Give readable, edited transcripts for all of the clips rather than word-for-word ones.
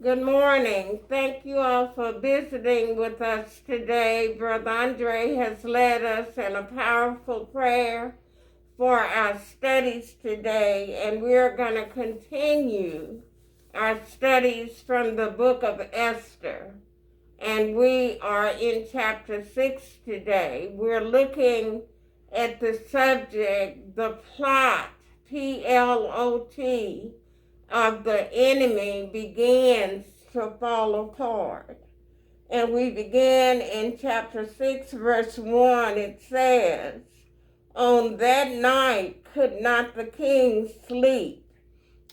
Good morning. Thank you all for visiting with us today. Brother Andre has led us in a powerful prayer for our studies today, and we're going to continue our studies from the book of Esther. And we are in chapter 6 today. We're looking at the subject, the plot, P-L-O-T, of the enemy begins to fall apart. And we begin in chapter 6, verse 1. It says, "On that night could not the king sleep."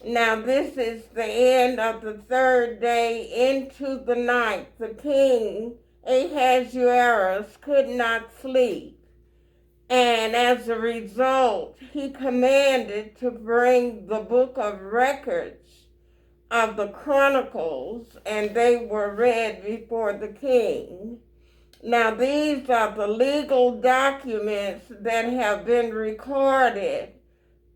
Now this is the end of the third day into the night. The king, Ahasuerus, could not sleep. And as a result, he commanded to bring the book of records of the Chronicles, and they were read before the king. Now, these are the legal documents that have been recorded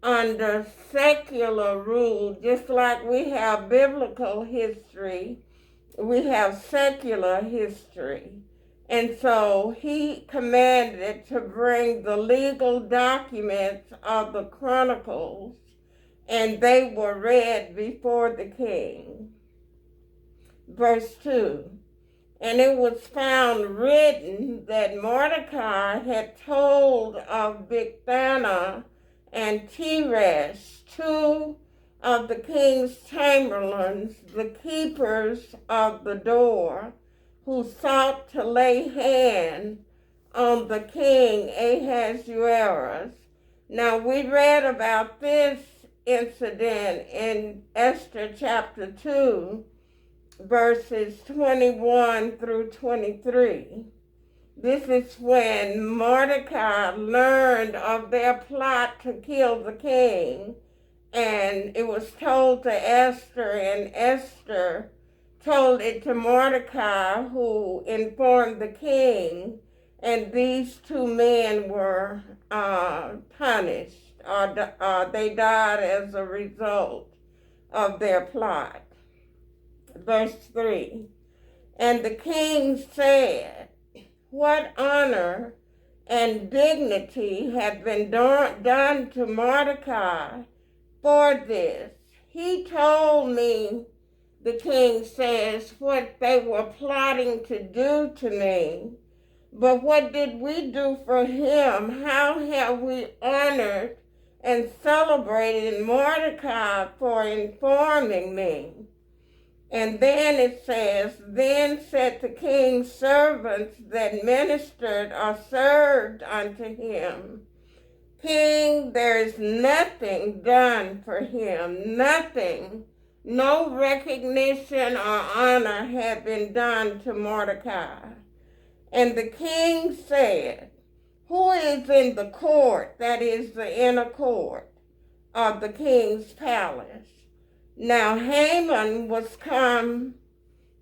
under secular rule. Just like we have biblical history, we have secular history. And so he commanded to bring the legal documents of the Chronicles, and they were read before the king. Verse 2, "And it was found written that Mordecai had told of Bigthana and Teresh, two of the king's chamberlains, the keepers of the door, who sought to lay hand on the king Ahasuerus." Now, we read about this incident in Esther chapter 2, verses 21 through 23. This is when Mordecai learned of their plot to kill the king, and it was told to Esther, and Esther told it to Mordecai, who informed the king, and these two men were punished, or they died as a result of their plot. Verse 3, "And the king said, What honor and dignity had been done to Mordecai for this? He told me," the king says, "what they were plotting to do to me. But what did we do for him? How have we honored and celebrated Mordecai for informing me?" And then it says, "Then said the king's servants that ministered or served unto him, King, there is nothing done for him, nothing. No recognition or honor had been done to Mordecai." And the king said, "Who is in the court," that is the inner court, "of the king's palace?" Now Haman was come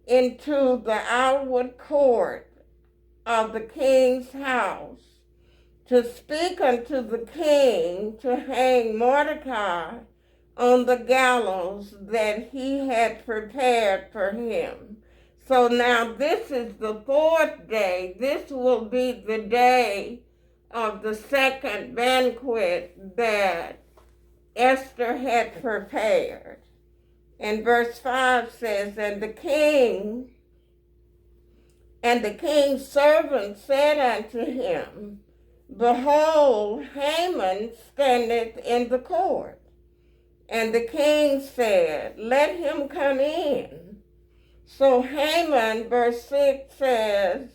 into the outward court of the king's house to speak unto the king to hang Mordecai on the gallows that he had prepared for him. So now this is the fourth day. This will be the day of the second banquet that Esther had prepared. And verse 5 says, and the king's servant said unto him, Behold, Haman standeth in the court. And the king said, Let him come in. So Haman, verse 6 says,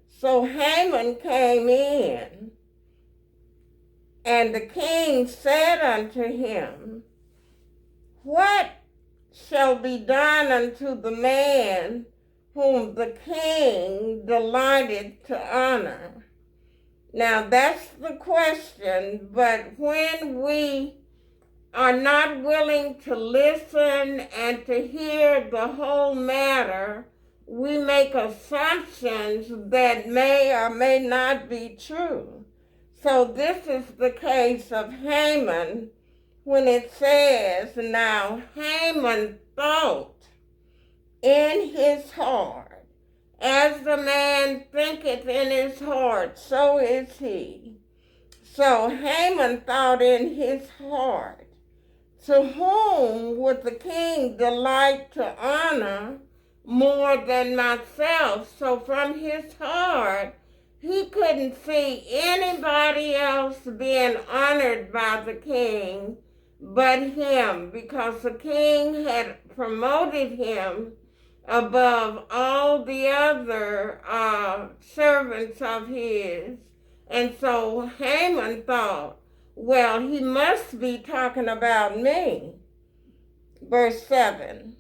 so Haman came in, and the king said unto him, What shall be done unto the man whom the king delighted to honor? Now that's the question, but when we are not willing to listen and to hear the whole matter, we make assumptions that may or may not be true. So this is the case of Haman when it says, now Haman thought in his heart. As the man thinketh in his heart, so is he. So Haman thought in his heart, to whom would the king delight to honor more than myself? So from his heart, he couldn't see anybody else being honored by the king but him, because the king had promoted him above all the other servants of his. And so Haman thought, well, he must be talking about me. Verse 7.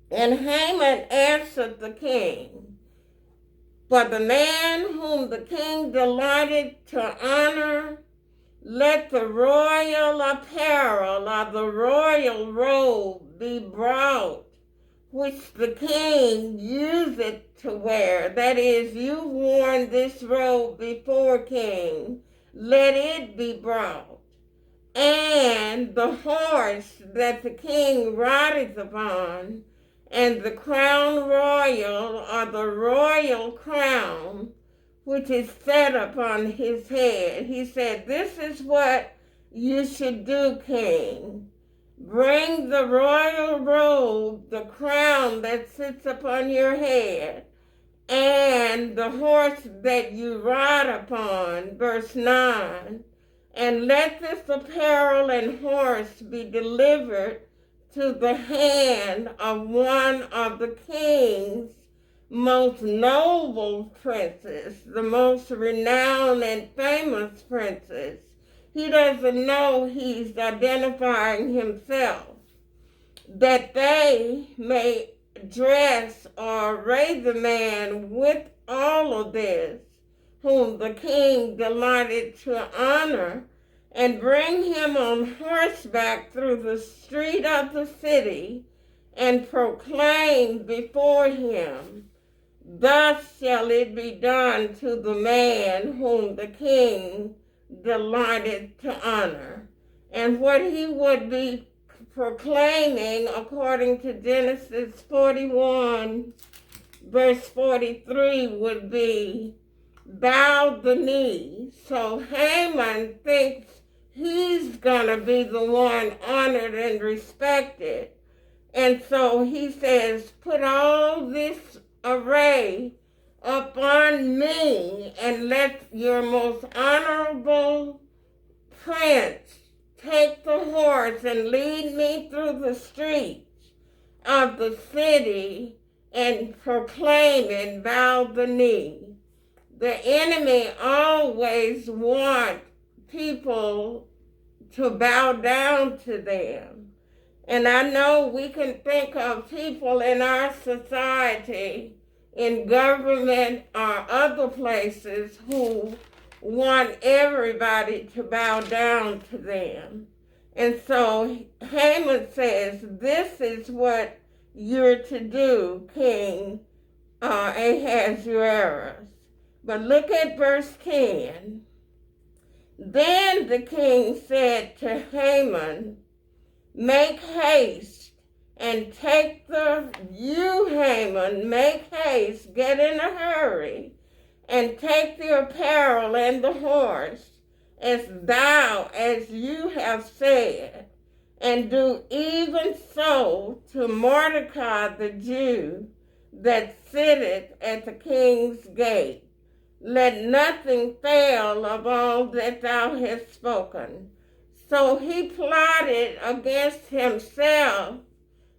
And Haman answered the king, for the man whom the king delighted to honor, let the royal apparel or the royal robe be brought, which the king useth to wear. That is, you've worn this robe before, king. Let it be brought. And the horse that the king rideth upon, and the crown royal, or the royal crown, which is set upon his head. He said, this is what you should do, king. Bring the royal robe, the crown that sits upon your head, and the horse that you ride upon. Verse 9. And let this apparel and horse be delivered to the hand of one of the king's most noble princes, the most renowned and famous princes. He doesn't know he's identifying himself, that they may dress or array the man with all of this, whom the king delighted to honor, and bring him on horseback through the street of the city, and proclaim before him, thus shall it be done to the man whom the king delighted to honor. And what he would be proclaiming, according to Genesis 41, verse 43, would be, bow the knee. So Haman thinks he's gonna be the one honored and respected. And so he says, put all this array upon me, and let your most honorable prince take the horse and lead me through the streets of the city and proclaim and bow the knee. The enemy always wants people to bow down to them. And I know we can think of people in our society, in government or other places, who want everybody to bow down to them. And so Haman says, this is what you're to do, King Ahasuerus. But look at verse 10. Then the king said to Haman, make haste and take Haman, make haste, get in a hurry, and take the apparel and the horse, as you have said, and do even so to Mordecai the Jew that sitteth at the king's gate. Let nothing fail of all that thou hast spoken. So he plotted against himself,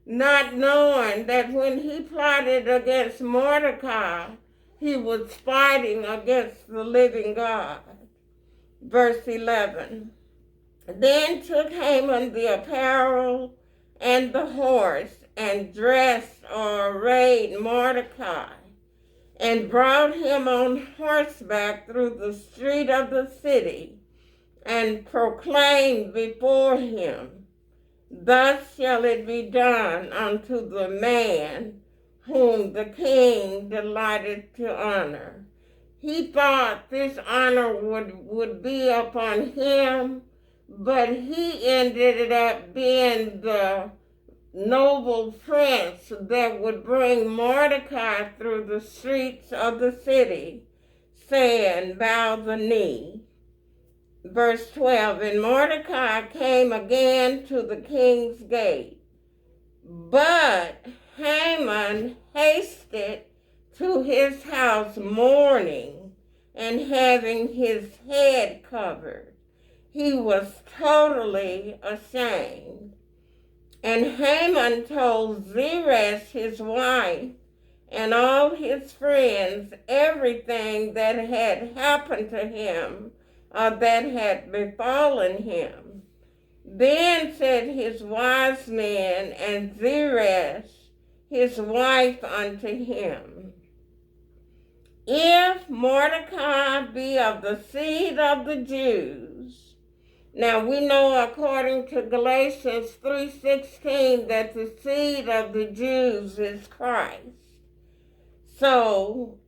not knowing that when he plotted against Mordecai, he was fighting against the living God. Verse 11. Then took Haman the apparel and the horse, and dressed or arrayed Mordecai, and brought him on horseback through the street of the city, and proclaimed before him, thus shall it be done unto the man whom the king delighted to honor. He thought this honor would be upon him, but he ended up being the noble prince that would bring Mordecai through the streets of the city, saying, "Bow the knee." Verse 12, and Mordecai came again to the king's gate, but Haman hasted to his house mourning and having his head covered. He was totally ashamed. And Haman told Zeresh, his wife, and all his friends everything that had happened to him, or that had befallen him. Then said his wise men and Zeresh, his wife, unto him, if Mordecai be of the seed of the Jews. Now we know according to Galatians 3:16 that the seed of the Jews is Christ. So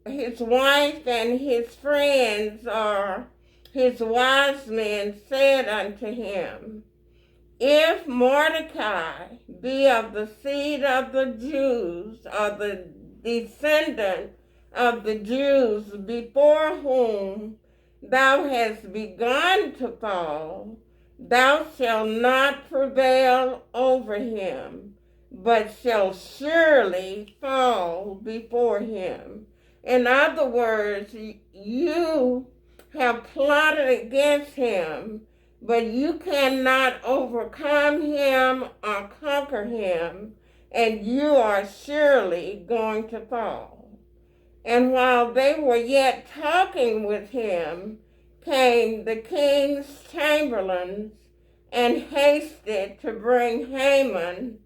his wife and his friends, or his wise men, said unto him, if Mordecai be of the seed of the Jews, or the descendant of the Jews before whom thou hast begun to fall, thou shalt not prevail over him, but shalt surely fall before him. In other words, you have plotted against him, but you cannot overcome him or conquer him, and you are surely going to fall. And while they were yet talking with him, came the king's chamberlains and hasted to bring Haman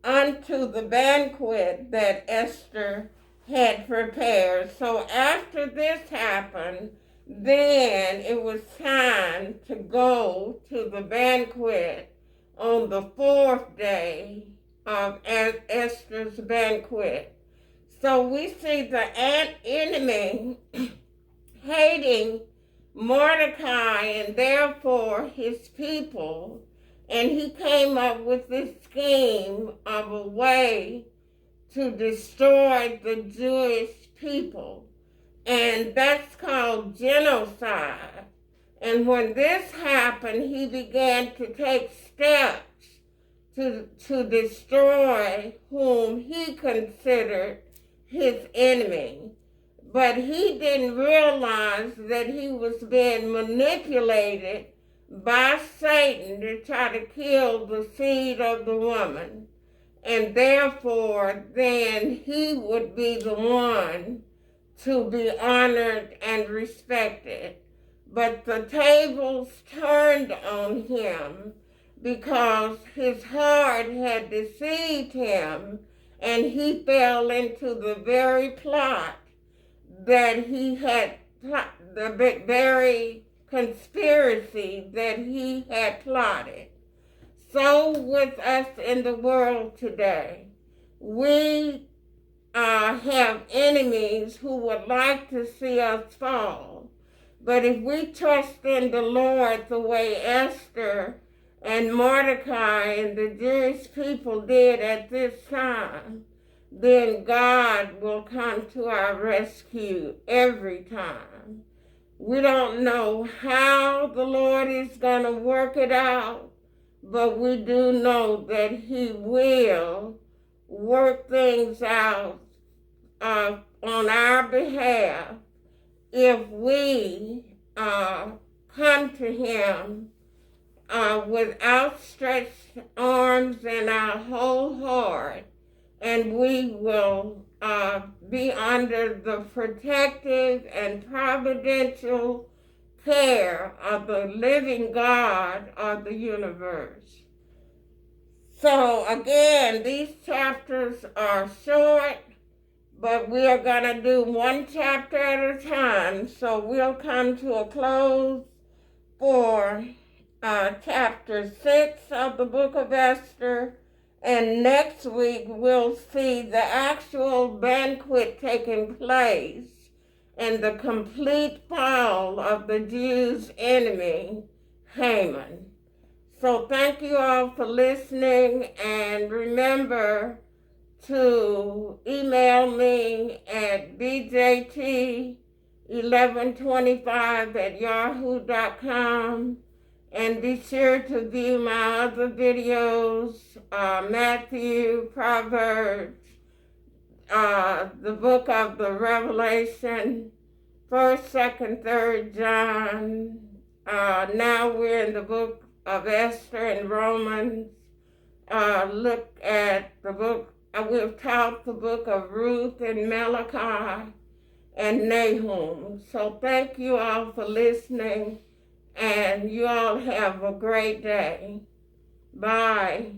unto the banquet that Esther had prepared. So after this happened, then it was time to go to the banquet on the 4th day of Esther's banquet. So we see the enemy hating Mordecai and therefore his people, and he came up with this scheme of a way to destroy the Jewish people, and that's called genocide. And when this happened, he began to take steps to destroy whom he considered his enemy. But he didn't realize that he was being manipulated by Satan to try to kill the seed of the woman. And therefore, then he would be the one to be honored and respected. But the tables turned on him because his heart had deceived him, and he fell into the very plot that he had, the very conspiracy that he had plotted. So with us in the world today, we have enemies who would like to see us fall. But if we trust in the Lord the way Esther and Mordecai and the Jewish people did at this time, then God will come to our rescue every time. We don't know how the Lord is going to work it out, but we do know that he will work things out on our behalf if we come to him with outstretched arms and our whole heart, and we will be under the protective and providential care of the living God of the universe. So again, these chapters are short, but we are going to do one chapter at a time. So we'll come to a close for chapter 6 of the book of Esther. And next week we'll see the actual banquet taking place and the complete fall of the Jews' enemy, Haman. So thank you all for listening, and remember to email me at bjt1125@yahoo.com, and be sure to view my other videos, Matthew, Proverbs, the book of the Revelation, 1st, 2nd, 3rd John. Now we're in the book of Esther and Romans. Look at the book. We've taught the book of Ruth and Malachi and Nahum. So thank you all for listening, and you all have a great day. Bye.